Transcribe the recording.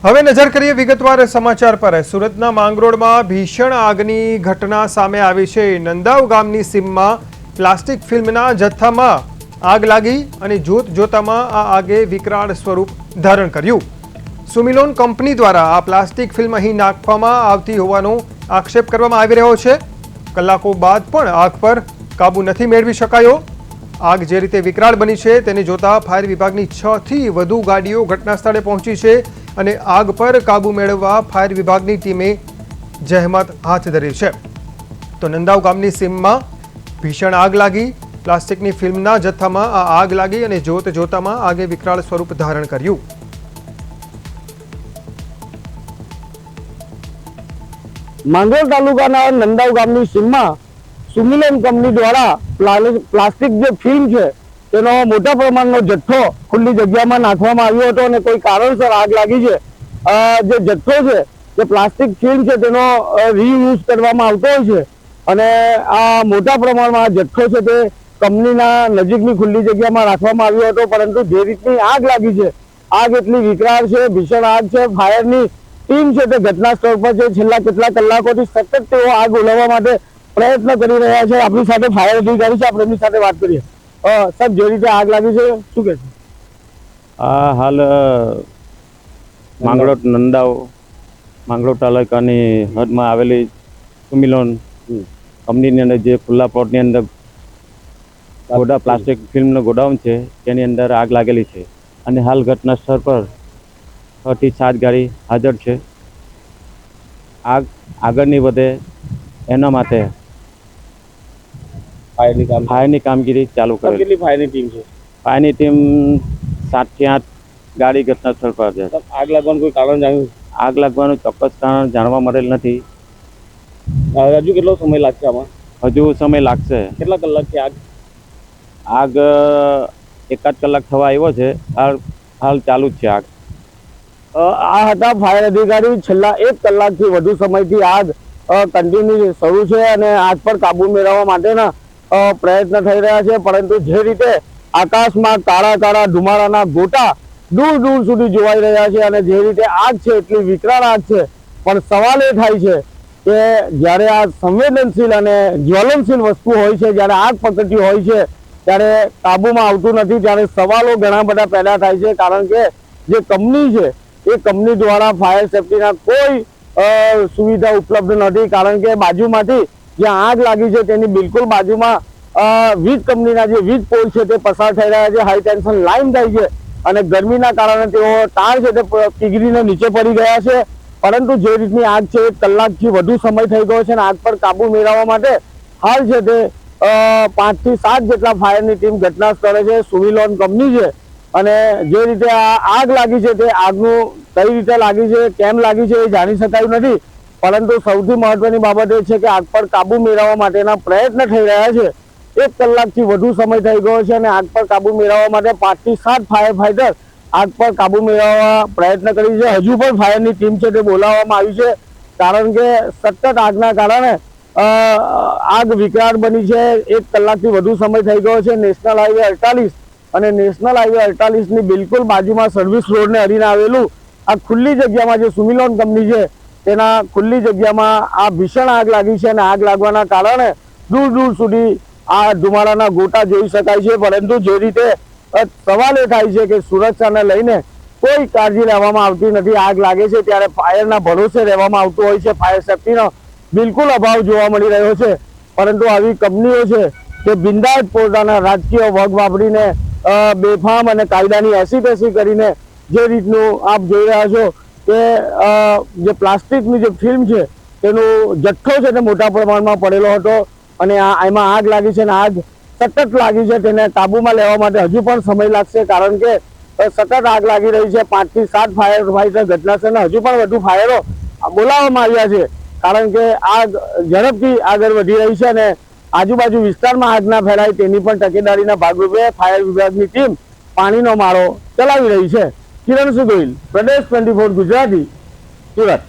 હવે નજર કરીએ વિગતવાર સમાચાર પર। સુરતના માંગરોળમાં ભીષણ આગની ઘટના સામે આવી છે। નંદાવ ગામની સીમમાં પ્લાસ્ટિક ફિલ્મના જથ્થામાં આગ લાગી અને જોતજોતામાં આ આગે વિકરાળ સ્વરૂપ ધારણ કર્યું। સુમિલોન કંપની દ્વારા આ પ્લાસ્ટિક ફિલ્મ અહીં નાખવામાં આવતી હોવાનો આક્ષેપ કરવામાં આવી રહ્યો છે। કલાકો બાદ પણ આગ પર કાબુ નથી મેળવી શકાયો। આગ જે રીતે વિકરાળ બની છે તેને જોતા ફાયર વિભાગની 6 થી વધુ ગાડીઓ ઘટના સ્થળે પહોંચી છે અને આગ પર કાબુ મેળવવા ફાયર વિભાગની ટીમે જહેમત હાથ ધરી છે। તો નંદાવ ગામની સીમમાં ભીષણ આગ લાગી। પ્લાસ્ટિકની ફિલ્મના જથ્થામાં આ આગ લાગી અને જોતજોતામાં આગે વિકરાળ સ્વરૂપ ધારણ કર્યું। માંગરોળ તાલુકાના નંદાવ ગામની સીમમાં સુમિલોન કંપની દ્વારા પ્લાસ્ટિક જે ફિલ્મ છે તેનો મોટા પ્રમાણનો જથ્થો ખુલ્લી જગ્યામાં નાખવામાં આવ્યો હતો અને કોઈ કારણસર આગ લાગી છે। જે જથ્થો છે જે પ્લાસ્ટિક ફિલ્મ છે તેનો રીયુઝ કરવામાં આવતો હોય છે અને આ મોટા પ્રમાણમાં આ જથ્થો છે તે કંપનીના નજીકની ખુલ્લી જગ્યામાં રાખવામાં આવ્યો હતો, પરંતુ જે રીતની આગ લાગી છે, આગ એટલી વિકરાળ છે, ભીષણ આગ છે। ફાયરની ટીમ છે તે ઘટના સ્થળ પર છે। છેલ્લા કેટલા કલાકોથી સતત તેઓ આગ ઓલવવા માટે પ્રયત્ન કરી રહ્યા છે। આપણી સાથે ફાયર અધિકારી છે, આપણે એમની સાથે વાત કરીએ। સાહેબ, જે રીતે આગ લાગી છે શું કહે છે? હાલ માંગરોળ તાલુકાની હદમાં આવેલી સુમિલોન કંપનીની અંદર જે ખુલ્લા પ્લોટની અંદર પ્લાસ્ટિક ફિલ્મનું ગોડાઉન છે તેની અંદર આગ લાગેલી છે અને હાલ ઘટના સ્થળ પર 6 થી 7 ગાડી હાજર છે। આગ આગળની વધે એના માટે ફાયરની કામગીરી ચાલુ કરી। કેટલી ફાયરની ટીમ છે? ફાયરની ટીમ 7 થી 8 ગાડી ઘટના સ્થળ પર છે। આગ લાગવાનું કોઈ કારણ જાણ્યું? આગ લાગવાનું ચોક્કસ કારણ જાણવા મળેલ નથી। હજુ કેટલો સમય લાગશે આમાં? હજુ સમય લાગશે। કેટલા કલાકથી આગ 1 કલાક થવા આવ્યો છે। હાલ ચાલુ જ છે આગ। આ હતા ફાયર અધિકારી। છેલ્લા 1 કલાકથી વધુ સમયથી આગ કન્ટિન્યુ શરૂ છે અને આગ પર કાબુ મેળવવા માટેના પ્રયત્ન થઈ રહ્યા છે, પરંતુ જે રીતે આકાશમાં કાળા કાળા ધુમાડાના ગોટા દૂર દૂર સુધી જોવાઈ રહ્યા છે અને જે રીતે આગ છે એટલી વિકરાળ આગ છે, પણ સવાલ એ થાય છે કે જ્યારે આ સંવેદનશીલ અને જ્વલનશીલ વસ્તુ હોય છે, જ્યારે આગ પકડતી હોય છે ત્યારે કાબુમાં આવતું નથી, ત્યારે સવાલો ઘણા બધા પેદા થાય છે। કારણ કે જે કંપની છે એ કંપની દ્વારા ફાયર સેફટીના કોઈ સુવિધા ઉપલબ્ધ નથી। કારણ કે બાજુમાંથી જ્યાં આગ લાગી છે તેની બિલકુલ બાજુમાં વીજ કંપનીના જે વીજ પોલ છે તે પસાર થઈ રહ્યા છે, હાઈ ટેન્શન લાઇન થાય છે અને ગરમીના કારણે તેઓ તાર છે તે પીગળીને નીચે પડી ગયા છે। પરંતુ જે રીતની આગ છે 1 કલાકથી વધુ સમય થઈ ગયો છે અને આગ પર કાબુ મેળવવા માટે હાલ છે તે 5 થી 7 જેટલા ફાયરની ટીમ ઘટના સ્થળે છે। સુમિલોન કંપની છે અને જે રીતે આ આગ લાગી છે તે આગનું કઈ રીતે લાગી છે, કેમ લાગી છે એ જાણી શકાયું નથી, પરંતુ સૌથી મહત્વની બાબત એ છે કે આગ પર કાબુ મેળવવા માટેના પ્રયત્ન થઈ રહ્યા છે। 1 કલાકથી વધુ સમય થઈ ગયો છે અને આગ પર કાબુ મેળવવા માટે 5 થી 7 ફાયર ફાઈટર આગ પર કાબુ મેળવવા પ્રયત્ન કરી છે। હજુ પણ ફાયરની ટીમ છે તે બોલાવવામાં આવી છે, કારણ કે સતત આગના કારણે આગ વિકરાળ બની છે। 1 કલાકથી વધુ સમય થઈ ગયો છે। નેશનલ હાઈવે 48 અને નેશનલ હાઈવે 48ની બિલકુલ બાજુમાં સર્વિસ રોડને અડીને આવેલું આ ખુલ્લી જગ્યામાં જે સુમિલોન કંપની છે તેના ખુલ્લી જગ્યામાં આ ભીષણ આગ લાગી છે અને આગ લાગવાના કારણે દૂર દૂર સુધી આ ધુમાડાના ગોટા જોઈ શકાય છે। પરંતુ જે રીતે સવાલ એ થાય છે કે સુરક્ષાને લઈને કોઈ કાળજી લેવામાં આવતી નથી। આગ લાગે છે ત્યારે ફાયરના ભરોસે રહેવામાં આવતું હોય છે, ફાયર સેફટીનો બિલકુલ અભાવ જોવા મળી રહ્યો છે। પરંતુ આવી કંપનીઓ છે કે બિંદાસ પોતાના રાજકીય વગ વાપરીને બેફામ અને કાયદાની એસી કરીને જે રીતનું આપ જોઈ રહ્યા છો કે જે પ્લાસ્ટિકની જે ફિલ્મ છે તેનો જથ્થો છે તે મોટા પ્રમાણમાં પડેલો હતો અને એમાં આગ લાગી છે અને આગ સતત લાગી છે, તેને કાબુમાં લેવા માટે હજુ પણ સમય લાગશે। કારણ કે સતત આગ લાગી રહી છે। 5 થી 7 ફાયર ફાઈટર ઘટના સ્થળે હજુ પણ વધુ ફાયરો બોલાવવામાં આવ્યા છે, કારણ કે આગ ઝડપથી આગળ વધી રહી છે અને આજુબાજુ વિસ્તારમાં આગ ના ફેલાય તેની પણ તકેદારીના ભાગરૂપે ફાયર વિભાગની ટીમ પાણીનો મારો ચલાવી રહી છે। કિરણ સુગોહિલ, પ્રદેશ 24 ગુજરાતી, સુરત।